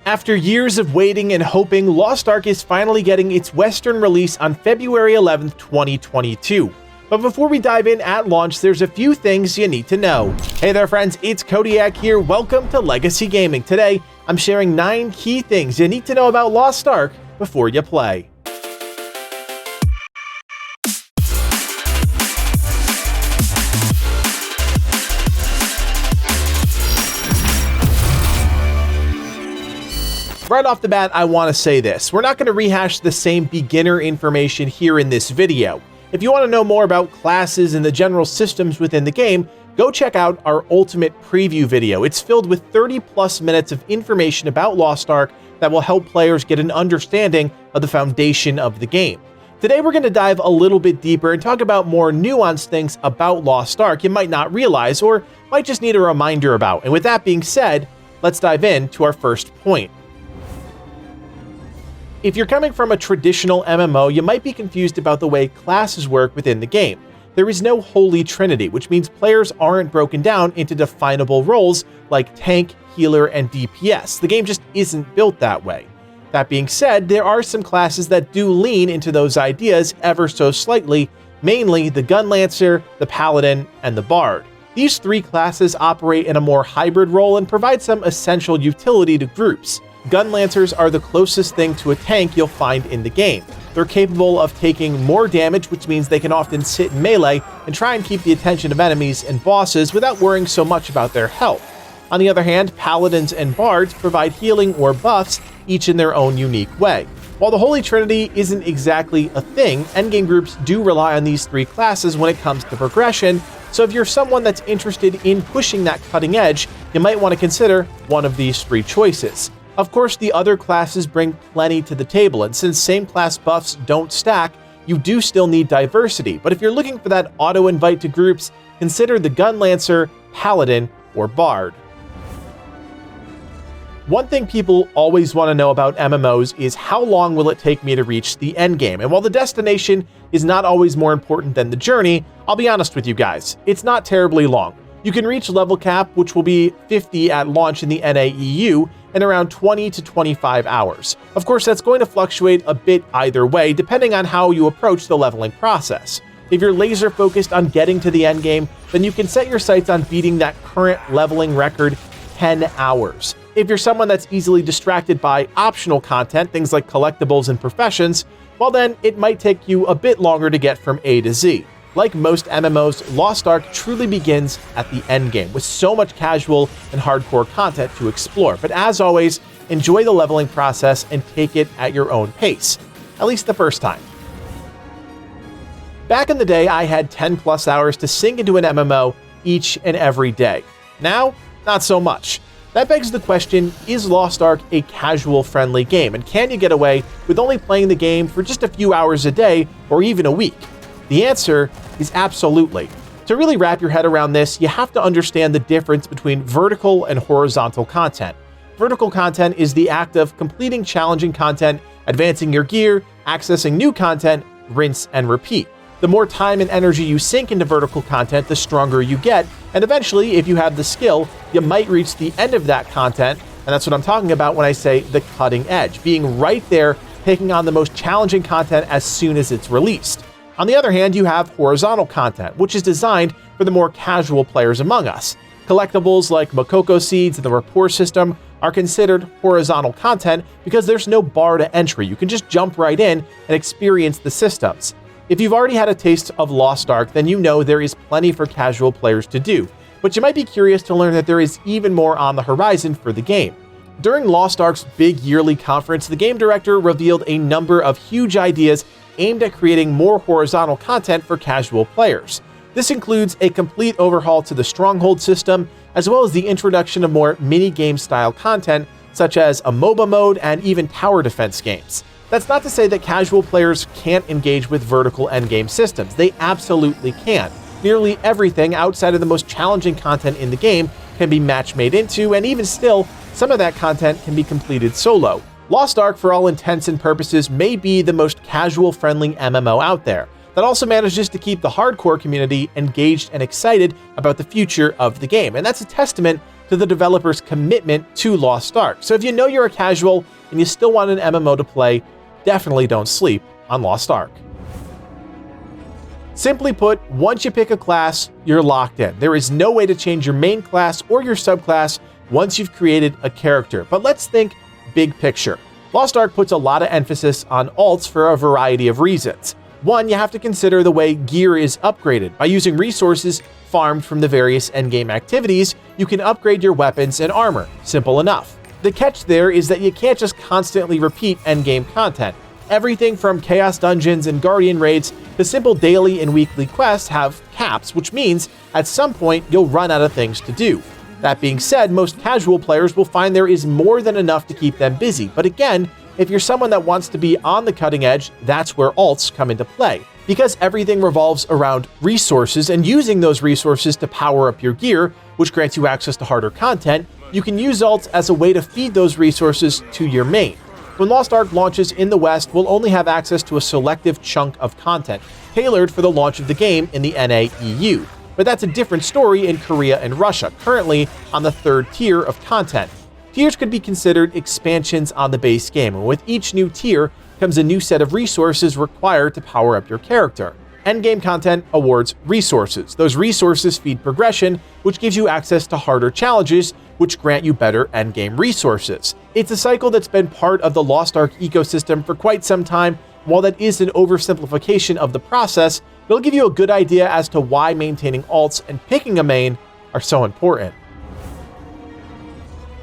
After years of waiting and hoping, Lost Ark is finally getting its Western release on February 11th, 2022. But before we dive in at launch, there's a few things you need to know. Hey there friends, it's Codiak here, welcome to Legacy Gaming. Today, I'm sharing 9 key things you need to know about Lost Ark before you play. Right off the bat, I want to say this. We're not going to rehash the same beginner information here in this video. If you want to know more about classes and the general systems within the game, go check out our Ultimate Preview video. It's filled with 30+ minutes of information about Lost Ark that will help players get an understanding of the foundation of the game. Today, we're going to dive a little bit deeper and talk about more nuanced things about Lost Ark you might not realize or might just need a reminder about. And with that being said, let's dive into our first point. If you're coming from a traditional MMO, you might be confused about the way classes work within the game. There is no Holy Trinity, which means players aren't broken down into definable roles like tank, healer, and DPS. The game just isn't built that way. That being said, there are some classes that do lean into those ideas ever so slightly, mainly the Gunlancer, the Paladin, and the Bard. These 3 classes operate in a more hybrid role and provide some essential utility to groups. Gunlancers are the closest thing to a tank you'll find in the game. They're capable of taking more damage, which means they can often sit in melee and try and keep the attention of enemies and bosses without worrying so much about their health. On the other hand, Paladins and Bards provide healing or buffs, each in their own unique way. While the Holy Trinity isn't exactly a thing, endgame groups do rely on these 3 classes when it comes to progression, so if you're someone that's interested in pushing that cutting edge, you might want to consider one of these 3 choices. Of course, the other classes bring plenty to the table, and since same class buffs don't stack, you do still need diversity. But if you're looking for that auto-invite to groups, consider the Gunlancer, Paladin, or Bard. One thing people always want to know about MMOs is how long will it take me to reach the endgame? And while the destination is not always more important than the journey, I'll be honest with you guys, it's not terribly long. You can reach level cap, which will be 50 at launch in the NAEU, in around 20 to 25 hours. Of course, that's going to fluctuate a bit either way, depending on how you approach the leveling process. If you're laser focused on getting to the endgame, then you can set your sights on beating that current leveling record 10 hours. If you're someone that's easily distracted by optional content, things like collectibles and professions, well then, it might take you a bit longer to get from A to Z. Like most MMOs, Lost Ark truly begins at the endgame, with so much casual and hardcore content to explore. But as always, enjoy the leveling process and take it at your own pace, at least the first time. Back in the day, I had 10+ hours to sink into an MMO each and every day. Now, not so much. That begs the question, is Lost Ark a casual-friendly game, and can you get away with only playing the game for just a few hours a day or even a week? The answer is absolutely. To really wrap your head around this, you have to understand the difference between vertical and horizontal content. Vertical content is the act of completing challenging content, advancing your gear, accessing new content, rinse and repeat. The more time and energy you sink into vertical content, the stronger you get, and eventually, if you have the skill, you might reach the end of that content, and that's what I'm talking about when I say the cutting edge, being right there, taking on the most challenging content as soon as it's released. On the other hand, you have horizontal content, which is designed for the more casual players among us. Collectibles like Makoko seeds and the rapport system are considered horizontal content because there's no bar to entry. You can just jump right in and experience the systems. If you've already had a taste of Lost Ark, then you know there is plenty for casual players to do, but you might be curious to learn that there is even more on the horizon for the game. During Lost Ark's big yearly conference, the game director revealed a number of huge ideas aimed at creating more horizontal content for casual players. This includes a complete overhaul to the Stronghold system, as well as the introduction of more mini-game style content, such as a MOBA mode and even tower defense games. That's not to say that casual players can't engage with vertical endgame systems. They absolutely can. Nearly everything outside of the most challenging content in the game can be match-made into, and even still, some of that content can be completed solo. Lost Ark, for all intents and purposes, may be the most casual-friendly MMO out there, that also manages to keep the hardcore community engaged and excited about the future of the game. And that's a testament to the developer's commitment to Lost Ark. So if you know you're a casual and you still want an MMO to play, definitely don't sleep on Lost Ark. Simply put, once you pick a class, you're locked in. There is no way to change your main class or your subclass once you've created a character. But let's think big picture. Lost Ark puts a lot of emphasis on alts for a variety of reasons. One, you have to consider the way gear is upgraded. By using resources farmed from the various endgame activities, you can upgrade your weapons and armor. Simple enough. The catch there is that you can't just constantly repeat endgame content. Everything from Chaos Dungeons and Guardian Raids to simple daily and weekly quests have caps, which means at some point you'll run out of things to do. That being said, most casual players will find there is more than enough to keep them busy. But again, if you're someone that wants to be on the cutting edge, that's where alts come into play. Because everything revolves around resources and using those resources to power up your gear, which grants you access to harder content, you can use alts as a way to feed those resources to your main. When Lost Ark launches in the West, we'll only have access to a selective chunk of content, tailored for the launch of the game in the NA/EU. But that's a different story in Korea and Russia, currently on the third tier of content. Tiers could be considered expansions on the base game, and with each new tier comes a new set of resources required to power up your character. Endgame content awards resources. Those resources feed progression, which gives you access to harder challenges, which grant you better endgame resources. It's a cycle that's been part of the Lost Ark ecosystem for quite some time. While that is an oversimplification of the process, it'll give you a good idea as to why maintaining alts and picking a main are so important.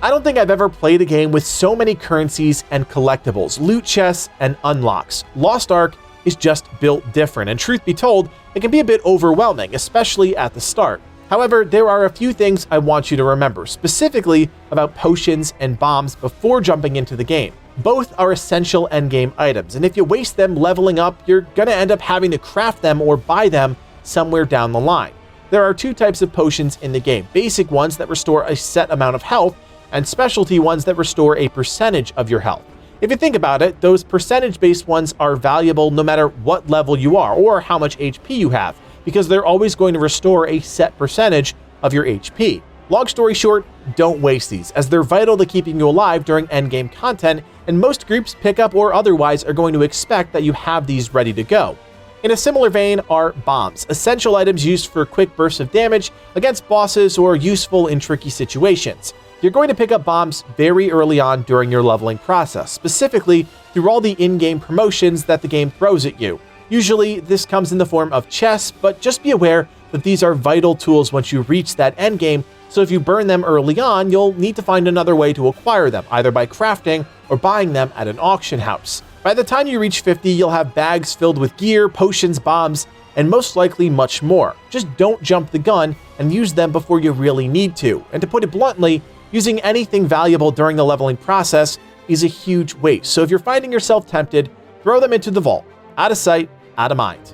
I don't think I've ever played a game with so many currencies and collectibles, loot chests, and unlocks. Lost Ark is just built different, and truth be told, it can be a bit overwhelming, especially at the start. However, there are a few things I want you to remember, specifically about potions and bombs before jumping into the game. Both are essential endgame items, and if you waste them leveling up, you're gonna end up having to craft them or buy them somewhere down the line. There are two types of potions in the game, basic ones that restore a set amount of health, and specialty ones that restore a percentage of your health. If you think about it, those percentage-based ones are valuable no matter what level you are or how much HP you have, because they're always going to restore a set percentage of your HP. Long story short, don't waste these, as they're vital to keeping you alive during endgame content, and most groups, pickup or otherwise, are going to expect that you have these ready to go. In a similar vein are bombs, essential items used for quick bursts of damage against bosses or useful in tricky situations. You're going to pick up bombs very early on during your leveling process, specifically through all the in-game promotions that the game throws at you. Usually, this comes in the form of chests, but just be aware that these are vital tools once you reach that endgame, so if you burn them early on, you'll need to find another way to acquire them, either by crafting or buying them at an auction house. By the time you reach 50, you'll have bags filled with gear, potions, bombs, and most likely much more. Just don't jump the gun and use them before you really need to. And to put it bluntly, using anything valuable during the leveling process is a huge waste. So if you're finding yourself tempted, throw them into the vault. Out of sight, out of mind.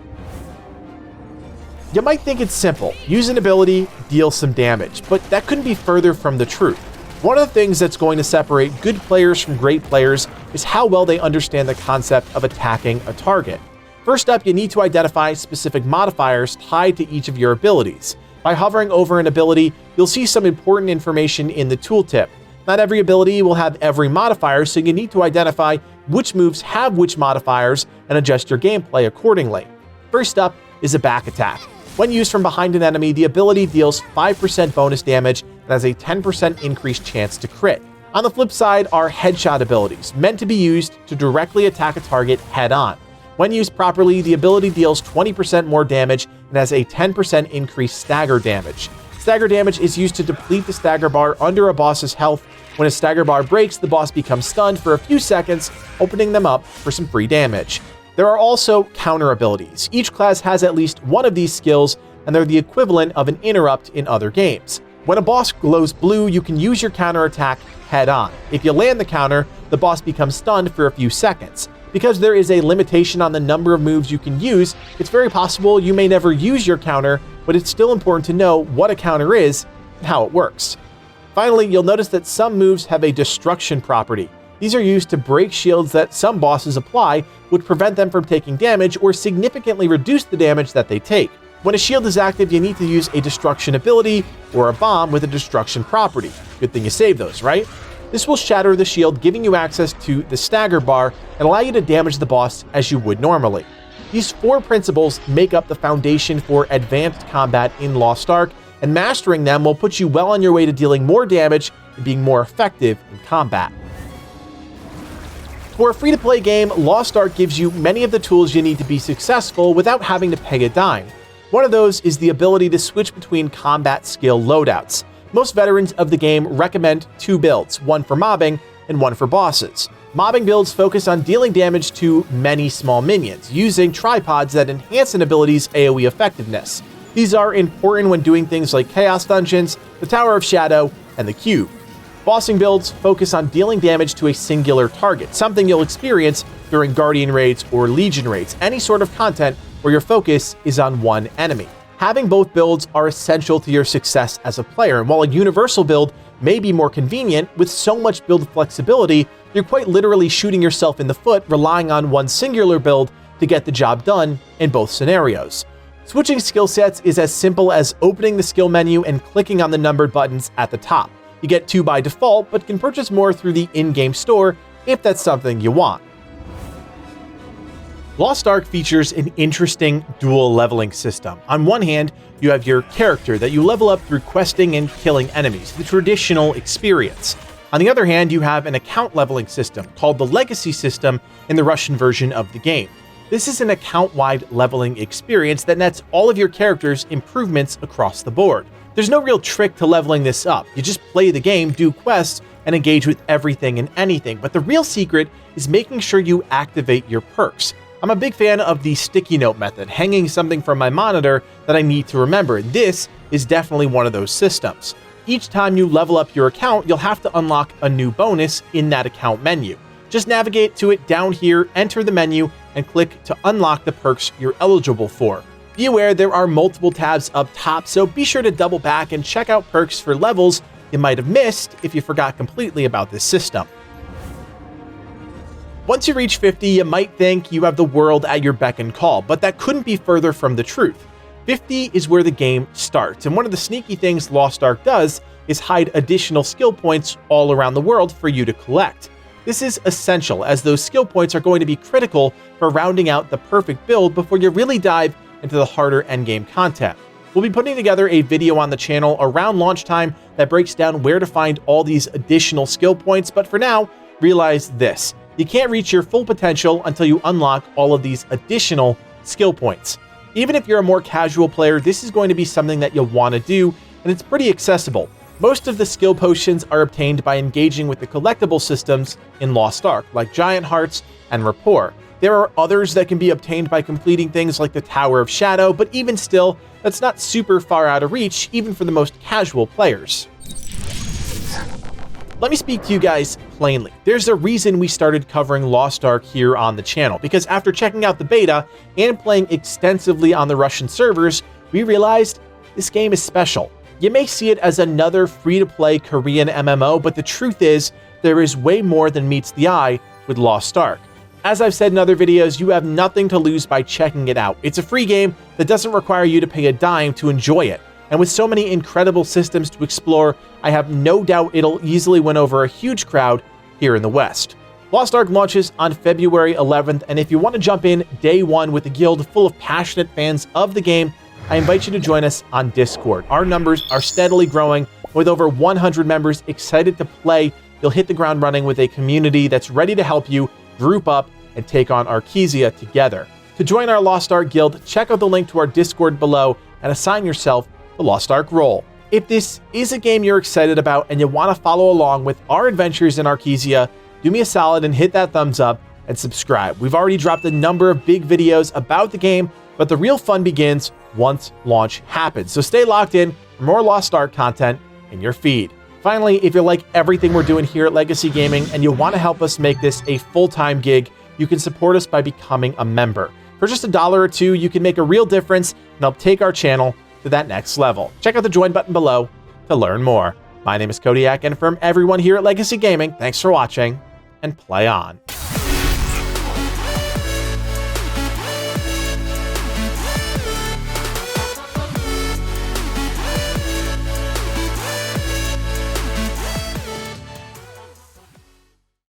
You might think it's simple. Use an ability, deal some damage, but that couldn't be further from the truth. One of the things that's going to separate good players from great players is how well they understand the concept of attacking a target. First up, you need to identify specific modifiers tied to each of your abilities. By hovering over an ability, you'll see some important information in the tooltip. Not every ability will have every modifier, so you need to identify which moves have which modifiers and adjust your gameplay accordingly. First up is a back attack. When used from behind an enemy, the ability deals 5% bonus damage and has a 10% increased chance to crit. On the flip side are headshot abilities, meant to be used to directly attack a target head-on. When used properly, the ability deals 20% more damage and has a 10% increased stagger damage. Stagger damage is used to deplete the stagger bar under a boss's health. When a stagger bar breaks, the boss becomes stunned for a few seconds, opening them up for some free damage. There are also counter abilities. Each class has at least one of these skills, and they're the equivalent of an interrupt in other games. When a boss glows blue, you can use your counter attack head-on. If you land the counter, the boss becomes stunned for a few seconds. Because there is a limitation on the number of moves you can use, it's very possible you may never use your counter, but it's still important to know what a counter is and how it works. Finally, you'll notice that some moves have a destruction property. These are used to break shields that some bosses apply, which prevent them from taking damage or significantly reduce the damage that they take. When a shield is active, you need to use a destruction ability or a bomb with a destruction property. Good thing you save those, right? This will shatter the shield, giving you access to the stagger bar and allow you to damage the boss as you would normally. These 4 principles make up the foundation for advanced combat in Lost Ark, and mastering them will put you well on your way to dealing more damage and being more effective in combat. For a free-to-play game, Lost Ark gives you many of the tools you need to be successful without having to pay a dime. One of those is the ability to switch between combat skill loadouts. Most veterans of the game recommend 2 builds, one for mobbing and one for bosses. Mobbing builds focus on dealing damage to many small minions, using tripods that enhance an ability's AoE effectiveness. These are important when doing things like Chaos Dungeons, the Tower of Shadow, and the Cube. Bossing builds focus on dealing damage to a singular target, something you'll experience during Guardian raids or Legion raids, any sort of content where your focus is on one enemy. Having both builds are essential to your success as a player, and while a universal build may be more convenient, with so much build flexibility, you're quite literally shooting yourself in the foot relying on one singular build to get the job done in both scenarios. Switching skill sets is as simple as opening the skill menu and clicking on the numbered buttons at the top. You get 2 by default, but can purchase more through the in-game store if that's something you want. Lost Ark features an interesting dual leveling system. On one hand, you have your character that you level up through questing and killing enemies, the traditional experience. On the other hand, you have an account leveling system called the Legacy system in the Russian version of the game. This is an account-wide leveling experience that nets all of your characters' improvements across the board. There's no real trick to leveling this up. You just play the game, do quests, and engage with everything and anything. But the real secret is making sure you activate your perks. I'm a big fan of the sticky note method, hanging something from my monitor that I need to remember. This is definitely one of those systems. Each time you level up your account, you'll have to unlock a new bonus in that account menu. Just navigate to it down here, enter the menu, and click to unlock the perks you're eligible for. Be aware there are multiple tabs up top, so be sure to double back and check out perks for levels you might have missed if you forgot completely about this system. Once you reach 50, you might think you have the world at your beck and call, but that couldn't be further from the truth. 50 is where the game starts, and one of the sneaky things Lost Ark does is hide additional skill points all around the world for you to collect. This is essential, as those skill points are going to be critical for rounding out the perfect build before you really dive into the harder endgame content. We'll be putting together a video on the channel around launch time that breaks down where to find all these additional skill points, but for now, realize this. You can't reach your full potential until you unlock all of these additional skill points. Even if you're a more casual player, this is going to be something that you'll want to do, and it's pretty accessible. Most of the skill potions are obtained by engaging with the collectible systems in Lost Ark, like Giant Hearts and Rapport. There are others that can be obtained by completing things like the Tower of Shadow, but even still, that's not super far out of reach, even for the most casual players. Let me speak to you guys plainly. There's a reason we started covering Lost Ark here on the channel, because after checking out the beta and playing extensively on the Russian servers, we realized this game is special. You may see it as another free-to-play Korean MMO, but the truth is, there is way more than meets the eye with Lost Ark. As I've said in other videos, you have nothing to lose by checking it out. It's a free game that doesn't require you to pay a dime to enjoy it. And with so many incredible systems to explore, I have no doubt it'll easily win over a huge crowd here in the West. Lost Ark launches on February 11th, and if you want to jump in day one with a guild full of passionate fans of the game, I invite you to join us on Discord. Our numbers are steadily growing, with over 100 members excited to play. You'll hit the ground running with a community that's ready to help you group up and take on Arkesia together. To join our Lost Ark guild, check out the link to our Discord below and assign yourself the Lost Ark role. If this is a game you're excited about and you want to follow along with our adventures in Arkesia, do me a solid and hit that thumbs up and subscribe. We've already dropped a number of big videos about the game, but the real fun begins once launch happens. So stay locked in for more Lost Ark content in your feed. Finally, if you like everything we're doing here at Legacy Gaming and you want to help us make this a full-time gig, you can support us by becoming a member. For just $1 or $2, you can make a real difference and help take our channel to that next level. Check out the join button below to learn more. My name is Codiak, and from everyone here at Legacy Gaming, thanks for watching, and play on.